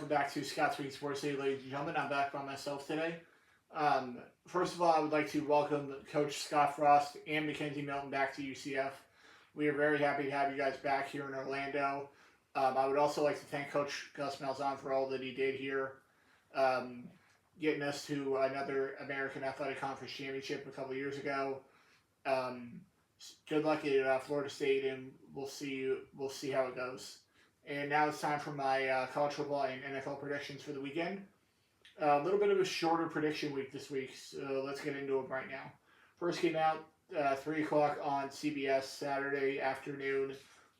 welcome back to Scott's Week Sports City, ladies and gentlemen. I'm back by myself today. First of all, I would like to welcome Coach Scott Frost and Mackenzie Milton back to UCF. We are very happy to have you guys back here in Orlando. I would also like to thank Coach Gus Malzahn for all that he did here, getting us to another American Athletic Conference championship a couple years ago. Good luck at Florida State, and we'll see how it goes. And now it's time for my college football and NFL predictions for the weekend. A little bit of a shorter prediction week this week, so let's get into it right now. First game out, 3 o'clock on CBS Saturday afternoon.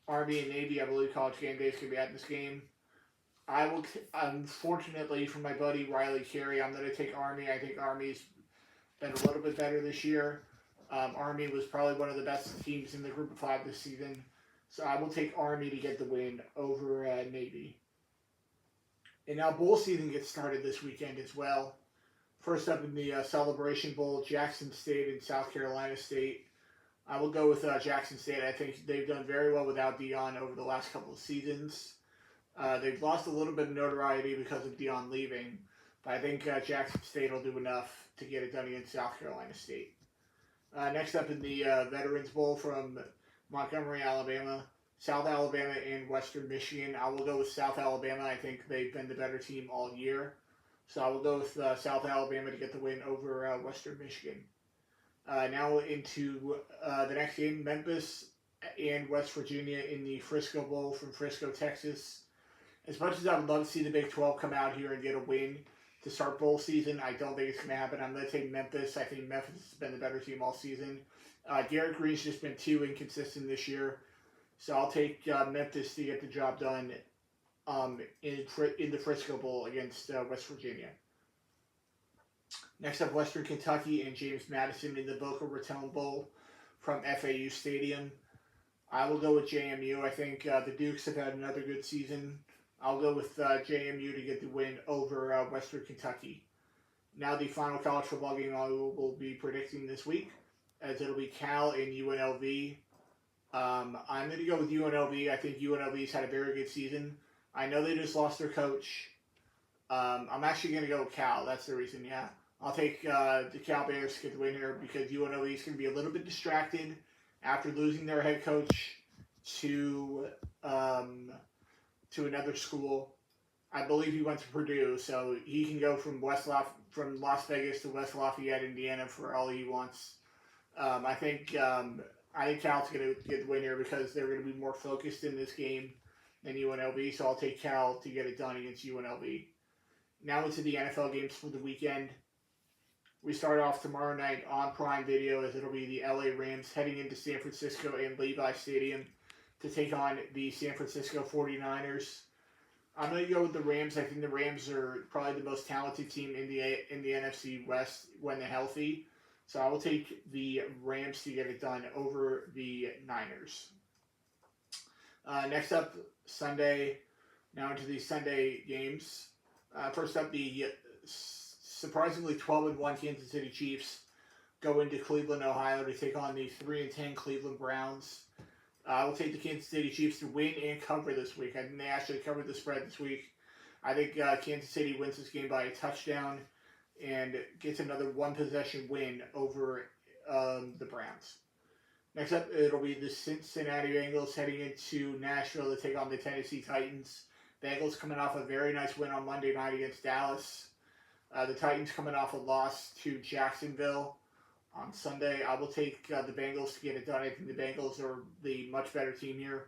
Army and Navy, I believe College Game Day is going to be at this game. Unfortunately for my buddy Riley Carey, I'm going to take Army. I think Army's been a little bit better this year. Army was probably one of the best teams in the Group of 5 this season. So I will take Army to get the win over Navy. And now bowl season gets started this weekend as well. First up in the Celebration Bowl, Jackson State and South Carolina State. I will go with Jackson State. I think they've done very well without Deion over the last couple of seasons. They've lost a little bit of notoriety because of Deion leaving. But I think Jackson State will do enough to get it done against South Carolina State. Next up in the Veterans Bowl from Montgomery, Alabama, South Alabama, and Western Michigan. I will go with South Alabama. I think they've been the better team all year. So I will go with South Alabama to get the win over Western Michigan. Now into the next game, Memphis and West Virginia in the Frisco Bowl from Frisco, Texas. As much as I would love to see the Big 12 come out here and get a win to start bowl season, I don't think it's going to happen. I'm going to take Memphis. I think Memphis has been the better team all season. Garrett Green's just been too inconsistent this year. So I'll take Memphis to get the job done in the Frisco Bowl against West Virginia. Next up, Western Kentucky and James Madison in the Boca Raton Bowl from FAU Stadium. I will go with JMU. I think the Dukes have had another good season. I'll go with JMU to get the win over Western Kentucky. Now the final college football game I will be predicting this week, as it'll be Cal and UNLV. I'm going to go with UNLV. I think UNLV's had a very good season. I know they just lost their coach. I'm actually going to go with Cal. That's the reason, yeah. I'll take the Cal Bears to get the win here because UNLV is going to be a little bit distracted after losing their head coach to another school. I believe he went to Purdue, so he can go from Las Vegas to West Lafayette, Indiana for all he wants. I think Cal's going to get the win here because they're going to be more focused in this game than UNLV, so I'll take Cal to get it done against UNLV. Now into the NFL games for the weekend. We start off tomorrow night on Prime Video as it'll be the LA Rams heading into San Francisco and Levi Stadium to take on the San Francisco 49ers. I'm going to go with the Rams. I think the Rams are probably the most talented team in the NFC West when they're healthy. So I will take the Rams to get it done over the Niners. Next up, Sunday. Now into the Sunday games. First up, the surprisingly 12-1 Kansas City Chiefs go into Cleveland, Ohio to take on the 3-10 Cleveland Browns. I will take the Kansas City Chiefs to win and cover this week. I think they actually covered the spread this week. I think Kansas City wins this game by a touchdown and gets another one-possession win over the Browns. Next up, it'll be the Cincinnati Bengals heading into Nashville to take on the Tennessee Titans. Bengals coming off a very nice win on Monday night against Dallas. The Titans coming off a loss to Jacksonville on Sunday. I will take the Bengals to get it done. I think the Bengals are the much better team here.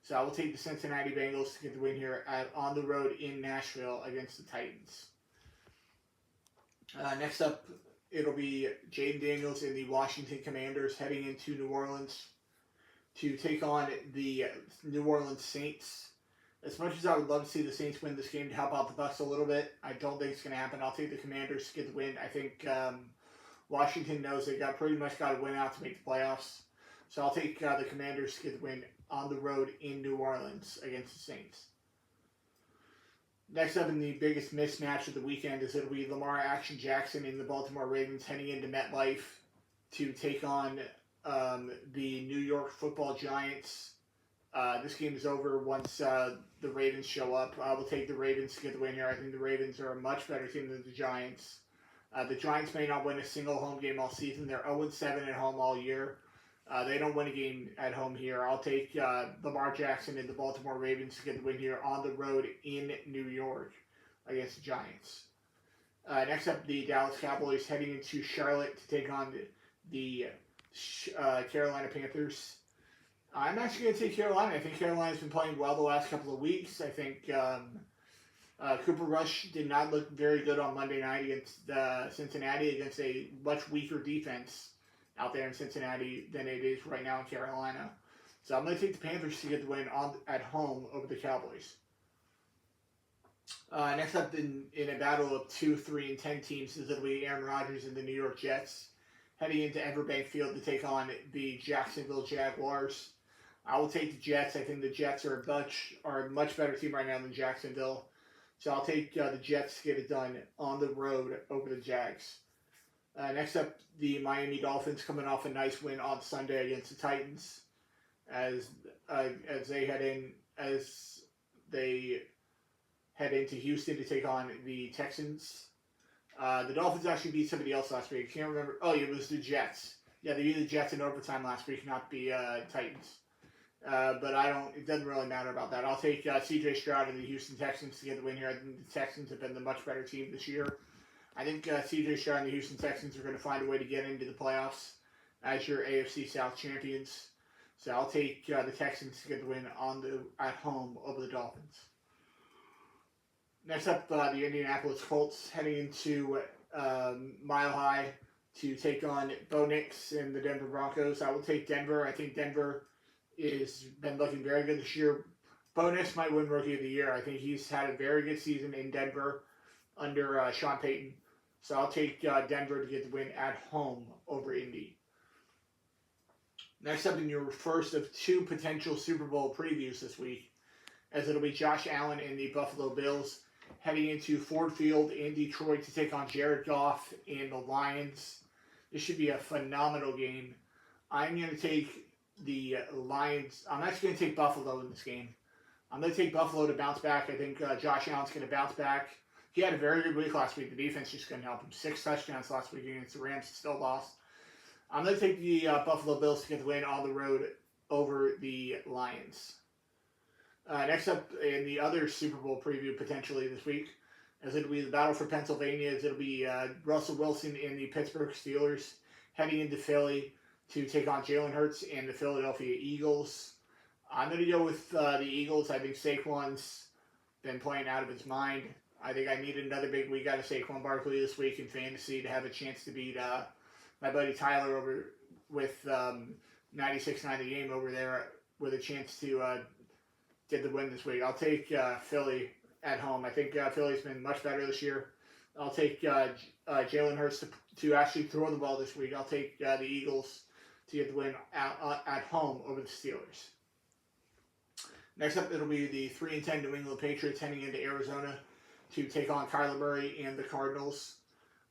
So I will take the Cincinnati Bengals to get the win here on the road in Nashville against the Titans. Next up, it'll be Jaden Daniels and the Washington Commanders heading into New Orleans to take on the New Orleans Saints. As much as I would love to see the Saints win this game to help out the Bucs a little bit, I don't think it's going to happen. I'll take the Commanders to get the win. I think Washington knows they pretty much got to win out to make the playoffs. So I'll take the Commanders to get the win on the road in New Orleans against the Saints. Next up in the biggest mismatch of the weekend is it'll be Lamar Action Jackson and the Baltimore Ravens heading into MetLife to take on the New York Football Giants. This game is over once the Ravens show up. I will take the Ravens to get the win here. I think the Ravens are a much better team than the Giants. The Giants may not win a single home game all season. They're 0-7 at home all year. They don't win a game at home here. I'll take Lamar Jackson and the Baltimore Ravens to get the win here on the road in New York against the Giants. Next up, the Dallas Cowboys heading into Charlotte to take on the Carolina Panthers. I'm actually going to take Carolina. I think Carolina's been playing well the last couple of weeks. I think Cooper Rush did not look very good on Monday night against Cincinnati, against a much weaker defense out there in Cincinnati than it is right now in Carolina. So I'm going to take the Panthers to get the win at home over the Cowboys. Next up in a battle of 2, 3, and 10 teams is going to be Aaron Rodgers and the New York Jets heading into Everbank Field to take on the Jacksonville Jaguars. I will take the Jets. I think the Jets are a much better team right now than Jacksonville. So I'll take the Jets to get it done on the road over the Jags. Next up, the Miami Dolphins coming off a nice win on Sunday against the Titans, as they head into Houston to take on the Texans. The Dolphins actually beat somebody else last week. I can't remember. Oh, it was the Jets. Yeah, they beat the Jets in overtime last week, not the Titans. But it doesn't really matter about that. I'll take C.J. Stroud and the Houston Texans to get the win here. I think the Texans have been the much better team this year. I think C.J. Stroud and the Houston Texans are going to find a way to get into the playoffs as your AFC South champions. So I'll take the Texans to get the win at home over the Dolphins. Next up, the Indianapolis Colts heading into Mile High to take on Bo Nix and the Denver Broncos. I will take Denver. I think Denver has been looking very good this year. Bo Nix might win Rookie of the Year. I think he's had a very good season in Denver under Sean Payton. So I'll take Denver to get the win at home over Indy. Next up in your first of 2 potential Super Bowl previews this week, as it'll be Josh Allen and the Buffalo Bills heading into Ford Field in Detroit to take on Jared Goff and the Lions. This should be a phenomenal game. I'm going to take the Lions. I'm actually going to take Buffalo in this game. I'm going to take Buffalo to bounce back. I think Josh Allen's going to bounce back. He had a very good week last week. The defense just couldn't help him. 6 touchdowns last week against the Rams. Still lost. I'm going to take the Buffalo Bills to get the win on the road over the Lions. Next up in the other Super Bowl preview potentially this week, as it'll be the battle for Pennsylvania, as it'll be Russell Wilson and the Pittsburgh Steelers heading into Philly to take on Jalen Hurts and the Philadelphia Eagles. I'm going to go with the Eagles. I think Saquon's been playing out of his mind. I think I need another big week out of Saquon Barkley this week in fantasy to have a chance to beat my buddy Tyler over with 96.9 the game over there with a chance to get the win this week. I'll take Philly at home. I think Philly's been much better this year. I'll take Jalen Hurts to actually throw the ball this week. I'll take the Eagles to get the win at home over the Steelers. Next up, it'll be the 3-10 New England Patriots heading into Arizona to take on Kyler Murray and the Cardinals.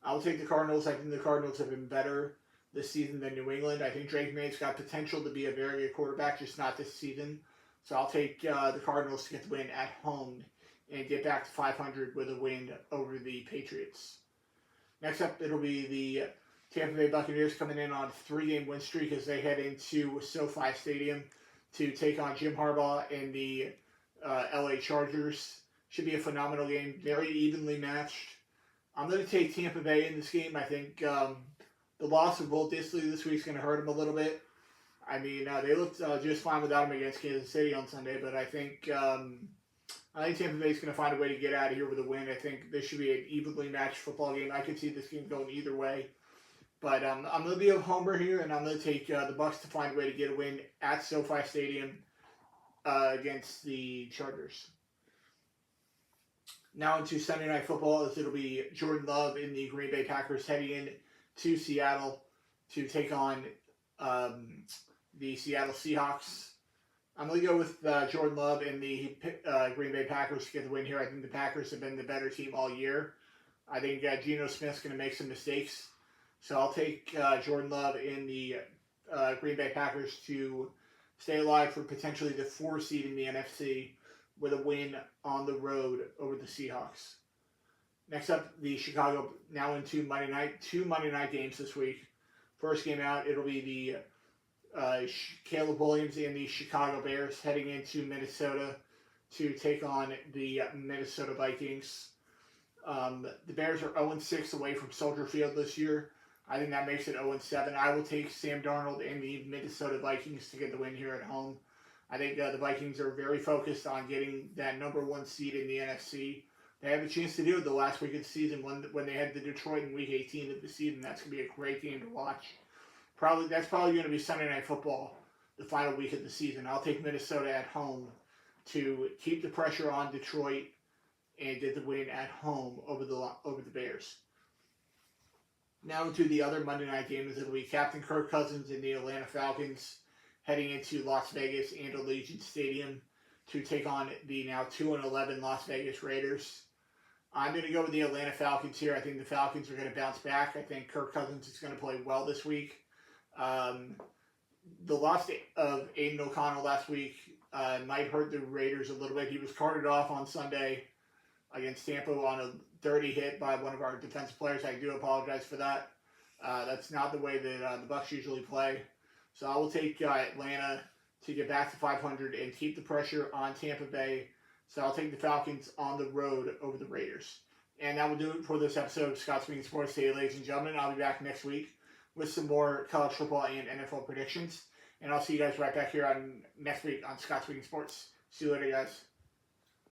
I'll take the Cardinals. I think the Cardinals have been better this season than New England. I think Drake May's got potential to be a very good quarterback, just not this season. So I'll take the Cardinals to get the win at home and get back to 500 with a win over the Patriots. Next up, it'll be the Tampa Bay Buccaneers coming in on a 3-game win streak as they head into SoFi Stadium to take on Jim Harbaugh and the LA Chargers. Should be a phenomenal game, very evenly matched. I'm going to take Tampa Bay in this game. I think the loss of Will Dissly this week is going to hurt him a little bit. I mean, they looked just fine without him against Kansas City on Sunday, but I think Tampa Bay is going to find a way to get out of here with a win. I think this should be an evenly matched football game. I could see this game going either way. But I'm going to be a homer here, and I'm going to take the Bucs to find a way to get a win at SoFi Stadium against the Chargers. Now into Sunday Night Football, as it'll be Jordan Love and the Green Bay Packers heading in to Seattle to take on the Seattle Seahawks. I'm going to go with Jordan Love and the Green Bay Packers to get the win here. I think the Packers have been the better team all year. I think Geno Smith's going to make some mistakes. So I'll take Jordan Love and the Green Bay Packers to stay alive for potentially the 4 seed in the NFC with a win on the road over the Seahawks. Next up, the Chicago, now into Monday night. 2 Monday night games this week. First game out, it'll be the Caleb Williams and the Chicago Bears heading into Minnesota to take on the Minnesota Vikings. The Bears are 0-6 away from Soldier Field this year. I think that makes it 0-7. I will take Sam Darnold and the Minnesota Vikings to get the win here at home. I think the Vikings are very focused on getting that number 1 seed in the NFC. They have a chance to do it the last week of the season when they had the Detroit in Week 18 of the season. That's going to be a great game to watch. That's probably going to be Sunday Night Football, the final week of the season. I'll take Minnesota at home to keep the pressure on Detroit and get the win at home over the Bears. Now to the other Monday night games. It'll be Captain Kirk Cousins and the Atlanta Falcons heading into Las Vegas and Allegiant Stadium to take on the now 2-11 Las Vegas Raiders. I'm going to go with the Atlanta Falcons here. I think the Falcons are going to bounce back. I think Kirk Cousins is going to play well this week. The loss of Aiden O'Connell last week might hurt the Raiders a little bit. He was carted off on Sunday against Tampa on a dirty hit by one of our defensive players. I do apologize for that. That's not the way that the Bucs usually play. So I will take Atlanta to get back to 500 and keep the pressure on Tampa Bay. So I'll take the Falcons on the road over the Raiders. And that will do it for this episode of Scott Speaking Sports today, ladies and gentlemen. I'll be back next week with some more college football and NFL predictions. And I'll see you guys right back here on next week on Scott Speaking Sports. See you later, guys.